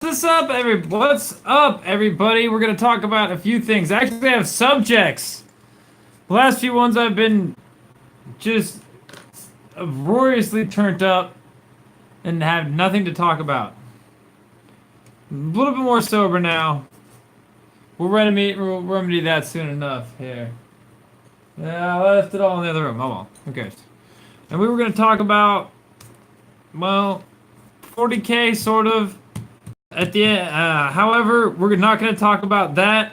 What's up, everybody? We're gonna talk about a few things. Actually, I have subjects. The last few ones I've been just uproariously turned up and have nothing to talk about. A little bit more sober now. We'll remedy that soon enough. Here. Yeah, I left it all in the other room. Oh well. Who cares? And we were gonna talk about, well, 40K sort of. At the end, however, we're not going to talk about that.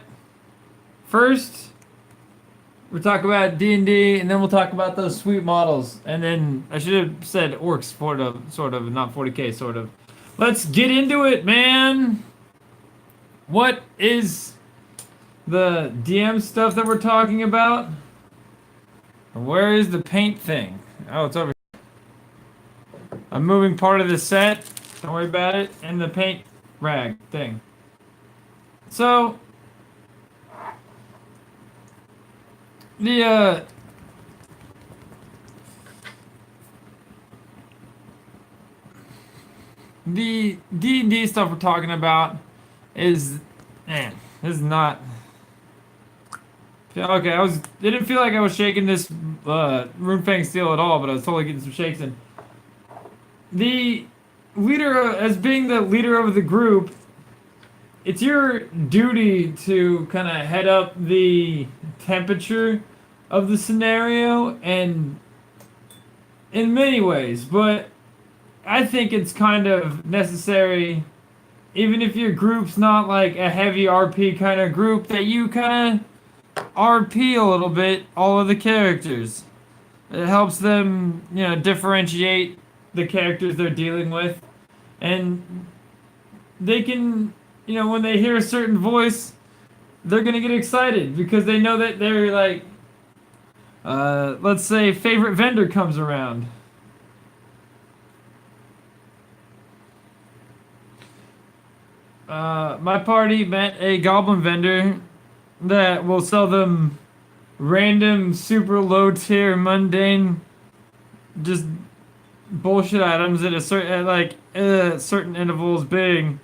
First, we'll talk about D&D, and then we'll talk about those sweet models. And then, I should have said orcs, sort of, not 40K, sort of. Let's get into it, man! What is the DM stuff that we're talking about? Where is the paint thing? Oh, it's over here. I'm moving part of the set. Don't worry about it. And the paint rag thing. So the D&D stuff we're talking about is, man, this is not okay. It didn't feel like I was shaking this Runefang steel at all, but I was totally getting some shakes in. The leader, as being the leader of the group, it's your duty to kind of head up the temperature of the scenario, and in many ways, but I think it's kind of necessary, even if your group's not like a heavy RP kind of group, that you kind of RP a little bit all of the characters. It helps them, differentiate the characters they're dealing with, and they can, when they hear a certain voice, they're gonna get excited because they know that they're like, let's say favorite vendor comes around. My party met a goblin vendor that will sell them random, super low tier, mundane, just bullshit items at certain intervals, being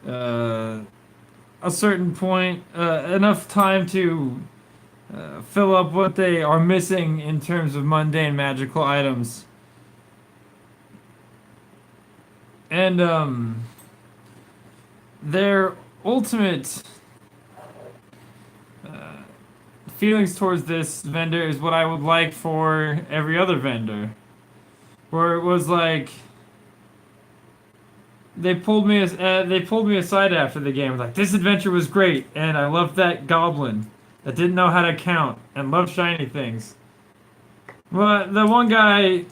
a certain point, enough time to fill up what they are missing in terms of mundane magical items. And their ultimate feelings towards this vendor is what I would like for every other vendor. Where it was like, they pulled me aside after the game, like, this adventure was great, and I loved that goblin that didn't know how to count and loved shiny things. But the one guy,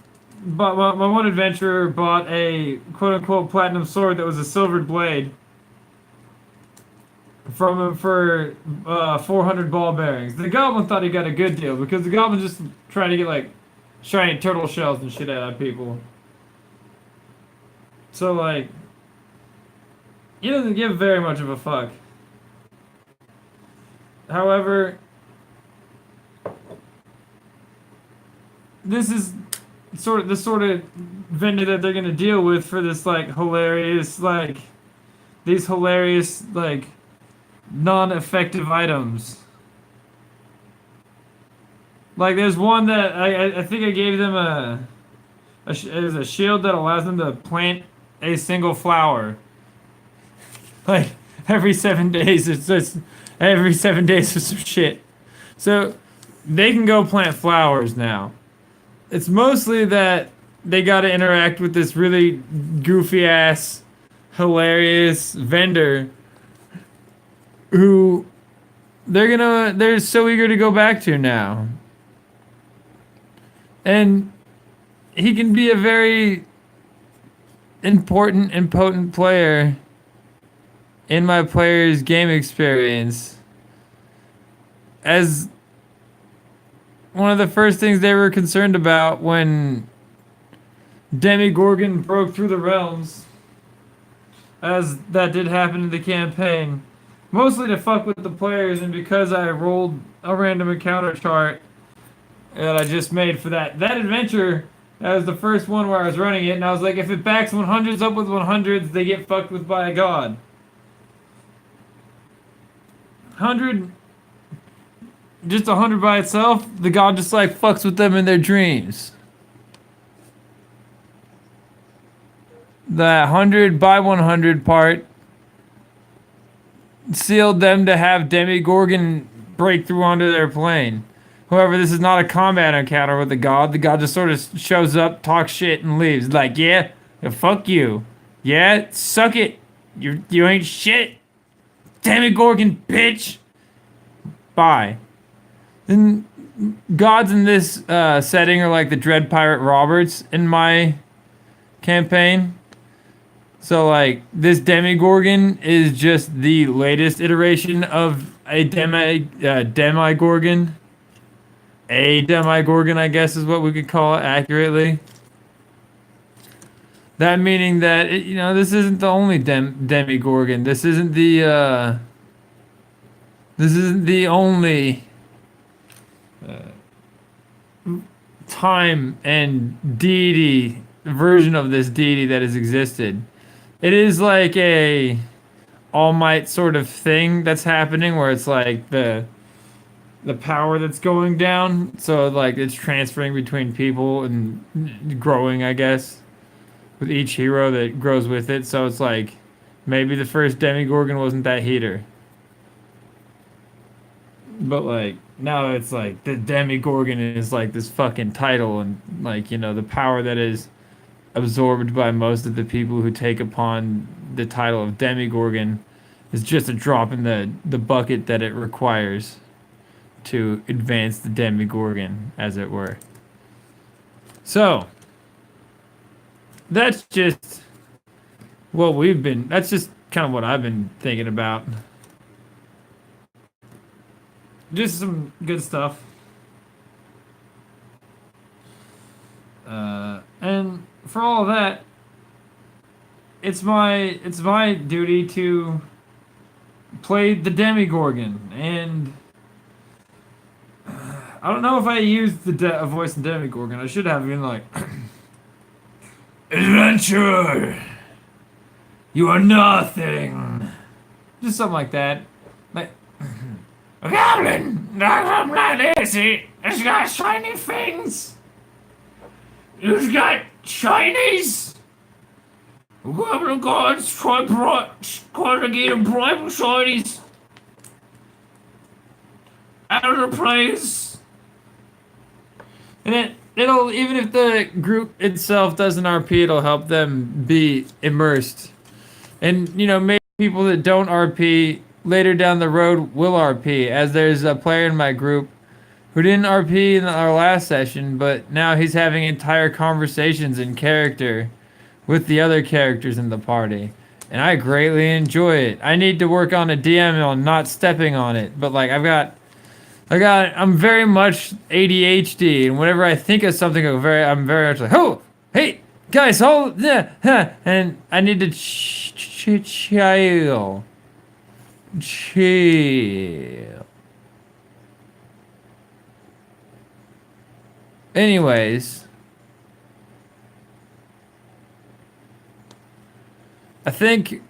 my one adventurer bought a quote-unquote platinum sword that was a silvered blade from him for 400 ball bearings. The goblin thought he got a good deal because the goblin just trying to get like shiny turtle shells and shit out of people. So like, he doesn't give very much of a fuck. However, this is the sort of vendor that they're gonna deal with for this these hilarious non-effective items. Like, there's one that I think I gave them it was a shield that allows them to plant a single flower. Like, every 7 days, it's just every 7 days of some shit. So, they can go plant flowers now. It's mostly that they gotta interact with this really goofy ass, hilarious vendor who they're so eager to go back to now. And he can be a very important and potent player in my player's game experience. As one of the first things they were concerned about when Demigorgon broke through the realms, as that did happen in the campaign, mostly to fuck with the players, and because I rolled a random encounter chart that I just made for that adventure, That was the first one where I was running it, and I was like, if it backs 100s up with 100s, they get fucked with by a god. 100, just 100 by itself, the god just like fucks with them in their dreams. The 100 by 100 part sealed them to have Demigorgon break through onto their plane. However, this is not a combat encounter with the god. The god just sort of shows up, talks shit, and leaves. Like, yeah, fuck you. Yeah, suck it. You ain't shit. Demigorgon, bitch. Bye. And gods in this setting are like the Dread Pirate Roberts in my campaign. So, like, this Demigorgon is just the latest iteration of a Demigorgon. A Demigorgon, I guess, is what we could call it accurately. That meaning that, this isn't the only Demigorgon. This isn't the only time and deity version of this deity that has existed. It is like a All Might sort of thing that's happening where it's like the power that's going down. So like it's transferring between people and growing, I guess, with each hero that grows with it. So it's like maybe the first Demigorgon wasn't that heater. But like now it's like the Demigorgon is like this fucking title and like, the power that is absorbed by most of the people who take upon the title of Demigorgon is just a drop in the bucket that it requires to advance the Demigorgon, as it were. So, that's just that's just kind of what I've been thinking about. Just some good stuff. And for all of that, it's my duty to play the Demigorgon, and I don't know if I used the voice in Demigorgon. I should have been like, adventurer, you are nothing, just something like that, like. A goblin, not like this. It's got shiny things. It's got shinies. Goblin gods try to get a bribe shinies out of the place. And it'll, even if the group itself doesn't RP, it'll help them be immersed. And, maybe people that don't RP later down the road will RP, as there's a player in my group who didn't RP in our last session, but now he's having entire conversations in character with the other characters in the party. And I greatly enjoy it. I need to work on a DM on not stepping on it, but like I'm very much ADHD, and whenever I think of something, I'm very much like, oh, hey, guys, hold, yeah, and I need to chill. Anyways, I think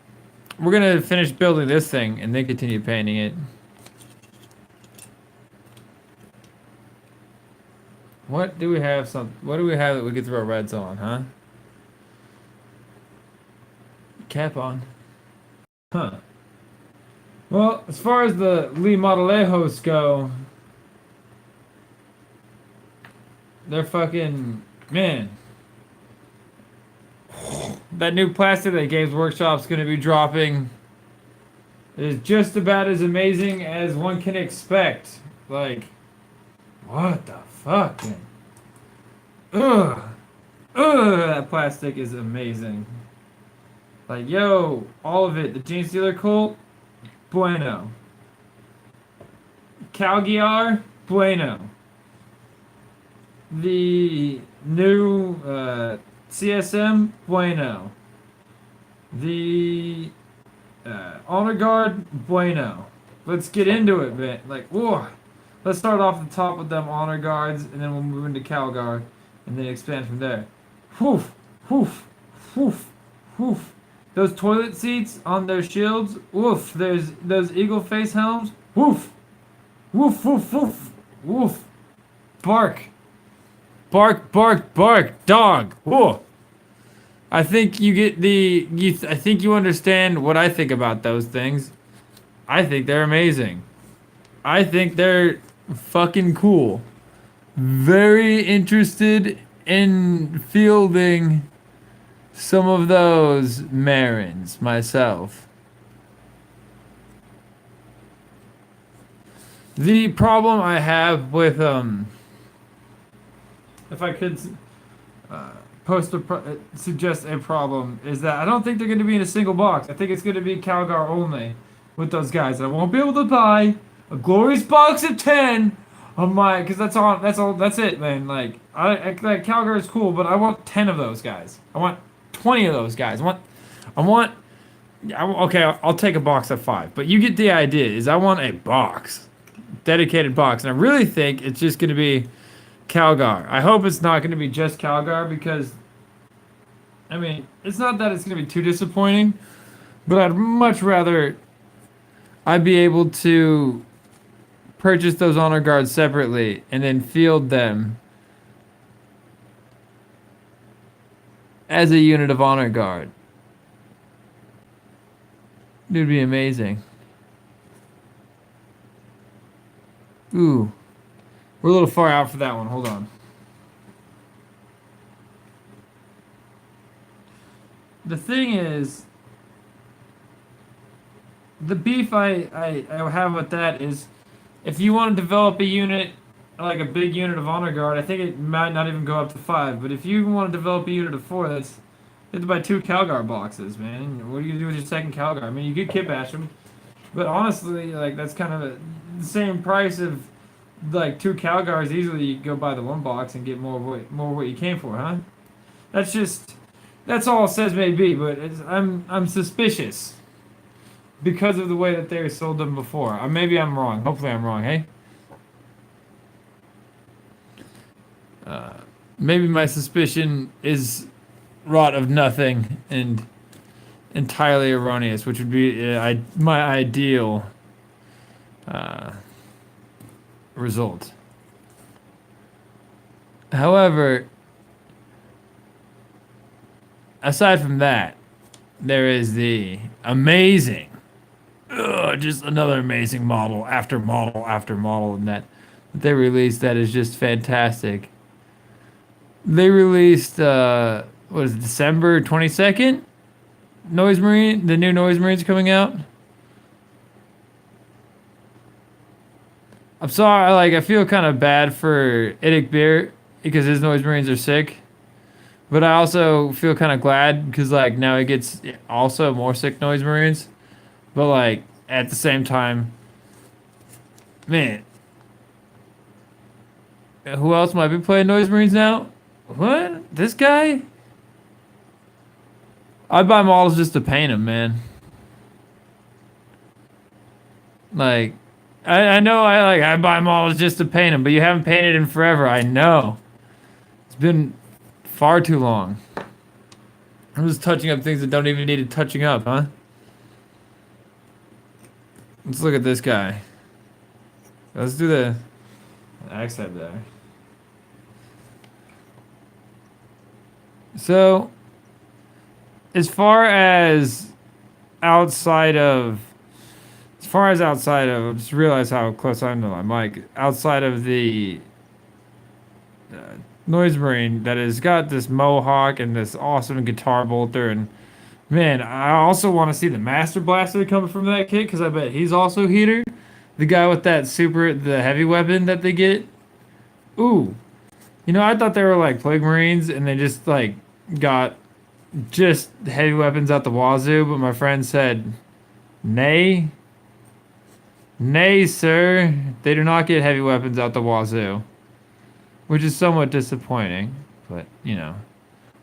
we're gonna finish building this thing and then continue painting it. What do we have that we could throw reds on, huh? Cap on. Huh. Well, as far as the Lee Modelejos go, they're fucking, man. That new plastic that Games Workshop's gonna be dropping is just about as amazing as one can expect. Like, what the fuck, man? Ugh. That plastic is amazing. Like, yo, all of it. The Gene Stealer Cult, bueno. Calgar, bueno. The new CSM, bueno. The Honor Guard, bueno. Let's get into it, man. Like, whoa. Let's start off the top with them Honor Guards, and then we'll move into Calgar. and then expand from there. Whoof, whoof, whoof, whoof. Those toilet seats on their shields. Woof. There's those eagle face helms. Woof, woof, woof, woof, woof. Bark, bark, bark, bark. Dog. Whoa. I think you get the. I think you understand what I think about those things. I think they're amazing. I think they're fucking cool. Very interested in fielding some of those Marons myself. The problem I have with if I could suggest a problem is that I don't think they're going to be in a single box. I think it's going to be Calgar only with those guys. I won't be able to buy a glorious box of 10 of my, because that's it, man. Like like Calgar is cool, but I want 10 of those guys. I want 20 of those guys. Okay, I'll take a box of 5, but you get the idea. Is I want a box, dedicated box, and I really think it's just going to be Calgar. I hope it's not going to be just Calgar because, I mean, it's not that it's going to be too disappointing, but I'd much rather I'd be able to purchase those honor guards separately and then field them as a unit of honor guard. It would be amazing. Ooh. We're a little far out for that one. Hold on. The thing is, the beef I have with that is, if you want to develop a unit, like a big unit of honor guard, I think it might not even go up to 5. But if you want to develop a unit of 4, you have to buy 2 Calgar boxes, man. What are you gonna do with your second Calgar? I mean, you could kit bash them, but honestly, like that's kind of the same price of like 2 Calgars. Easily, you could go buy the 1 box and get more what you came for, huh? That's all it says may be, but I'm suspicious because of the way that they sold them before. Maybe I'm wrong. Hopefully I'm wrong, hey? Maybe my suspicion is wrought of nothing and entirely erroneous, which would be my ideal result. However, aside from that, there is the amazing, just another amazing model after model after model, and that they released that is just fantastic. They released, what is it, December 22nd? Noise Marine, the new Noise Marine's coming out. I'm sorry, I feel kind of bad for Idic Beer because his Noise Marines are sick. But I also feel kind of glad because, now he gets also more sick Noise Marines. But, at the same time, man, who else might be playing Noise Marines now? What? This guy? I buy models just to paint them, man. I know I buy models just to paint them, but you haven't painted in forever. I know. It's been far too long. I'm just touching up things that don't even need touching up, huh? Let's look at this guy. Let's do the axe head there. So, as far as outside of, I just realized how close I am to my mic. Outside of the Noise Marine that has got this mohawk and this awesome guitar bolter, and man, I also want to see the Master Blaster coming from that kit because I bet he's also heater. The guy with the heavy weapon that they get. Ooh, I thought they were like Plague Marines and they just got just heavy weapons out the wazoo, but my friend said, nay. Nay, sir, they do not get heavy weapons out the wazoo, which is somewhat disappointing, but,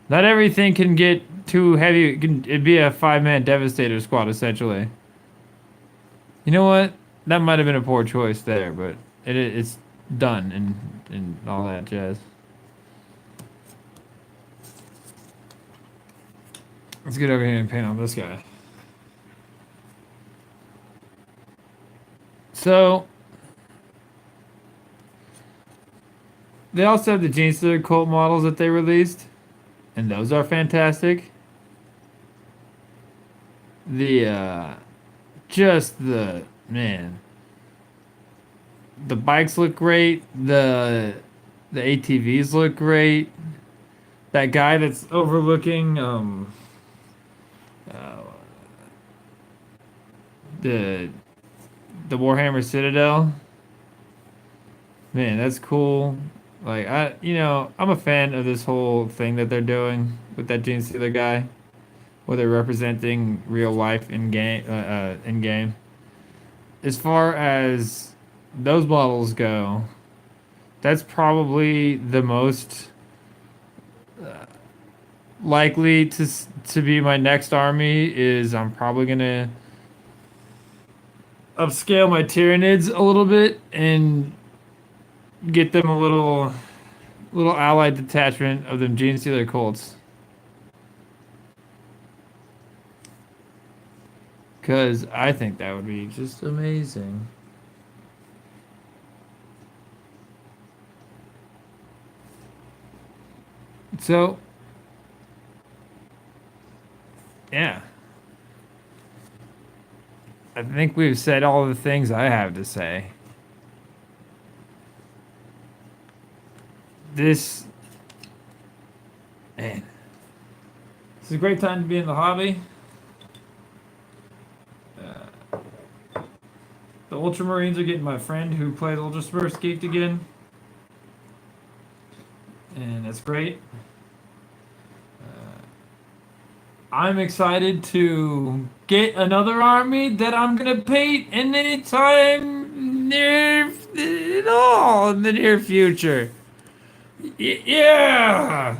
not everything can get too heavy. It'd be a 5-man Devastator squad, essentially. You know what? That might have been a poor choice there, but it's done and all that jazz. Let's get over here and paint on this guy. So they also have the Gene Stealer cult models that they released, and those are fantastic. The just the man, the bikes look great. The ATVs look great. That guy that's overlooking uh, the the Warhammer Citadel. Man, that's cool. Like I'm a fan of this whole thing that they're doing with that Gene Stealer guy, where they're representing real life in game. In game. As far as those models go, that's probably the most likely to be my next army. Is I'm probably gonna upscale my Tyranids a little bit and get them a little allied detachment of them Gene Stealer Colts. Because I think that would be just amazing. So, yeah. I think we've said all the things I have to say. This, man, this is a great time to be in the hobby. The Ultramarines are getting my friend who played Ultra Smurfs geeked again. And that's great. I'm excited to get another army that I'm gonna paint in any time near at all in the near future. Yeah,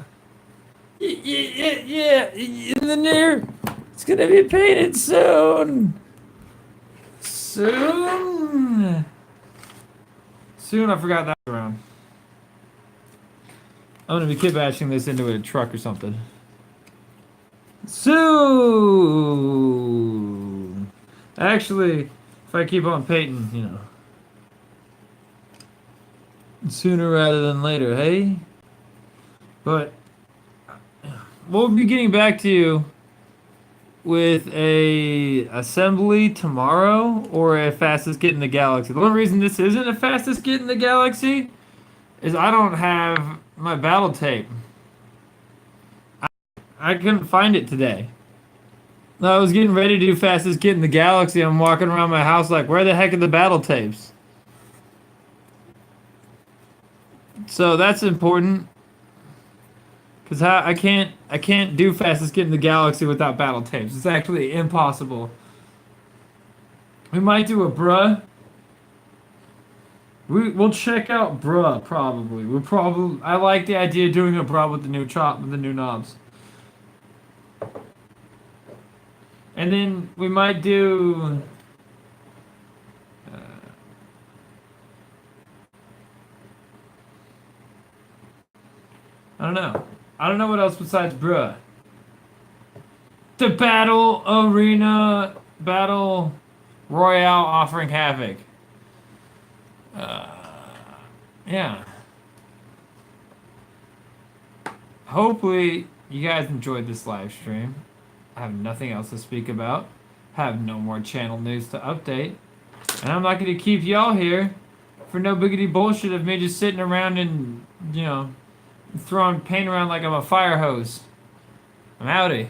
yeah. In the near, it's gonna be painted soon. Soon. I forgot that around. I'm gonna be kit bashing this into a truck or something. Soon. Actually, if I keep on painting, sooner rather than later, hey? But we'll be getting back to you with a assembly tomorrow or a fastest kit in the galaxy. The only reason this isn't a fastest kit in the galaxy is I don't have my battle tape. I couldn't find it today. I was getting ready to do fastest kit in the galaxy. I'm walking around my house like, where the heck are the battle tapes? So that's important. Cause I can't do fastest kit in the galaxy without battle tapes. It's actually impossible. We might do a bruh. We'll check out bruh probably. I like the idea of doing a bruh with the new knobs. And then we might do I don't know. I don't know what else besides bruh. The battle arena battle royale offering havoc. Yeah. Hopefully you guys enjoyed this live stream. I have nothing else to speak about. Have no more channel news to update. And I'm not going to keep y'all here for no biggity bullshit of me just sitting around and, throwing paint around like I'm a fire hose. I'm outie.